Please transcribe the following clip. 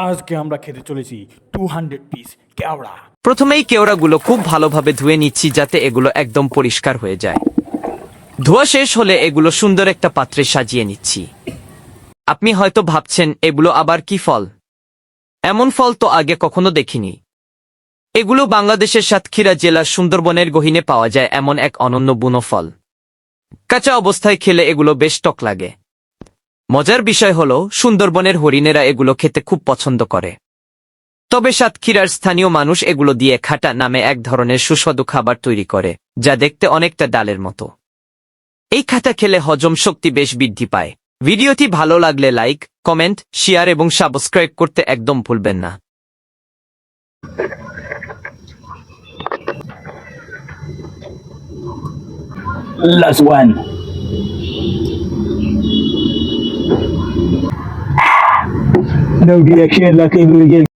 আজকে আমরা খেতে চলেছি 200 পিস কেওড়া। প্রথমেই কেওড়াগুলো খুব ভালোভাবে ধুয়ে নিচ্ছি যাতে এগুলো একদম পরিষ্কার হয়ে যায়। ধোয়া শেষ হলে এগুলো সুন্দর একটা পাত্রে সাজিয়ে নিচ্ছি। আপনি হয়তো ভাবছেন এগুলো আবার কি ফল? এমন ফল তো আগে কখনো দেখিনি। এগুলো বাংলাদেশের সাতক্ষীরা জেলার সুন্দরবনের গহীনে পাওয়া যায় এমন এক অনন্য বুনো ফল। কাঁচা অবস্থায় খেলে এগুলো বেশ টক লাগে। মজার বিষয় হলো সুন্দরবনের হরিণেরা এগুলো খেতে খুব পছন্দ করে। তবে সাতক্ষীরার স্থানীয় মানুষ এগুলো দিয়ে খাটা নামে এক ধরনের সুস্বাদু খাবার তৈরি করে, যা দেখতে অনেকটা ডালের মতো। এই খাটা খেলে হজম শক্তি বেশ বৃদ্ধি পায়। ভিডিওটি ভালো লাগলে লাইক, কমেন্ট, শেয়ার এবং সাবস্ক্রাইব করতে একদম ভুলবেন না। Last one. No reaction, lucky we get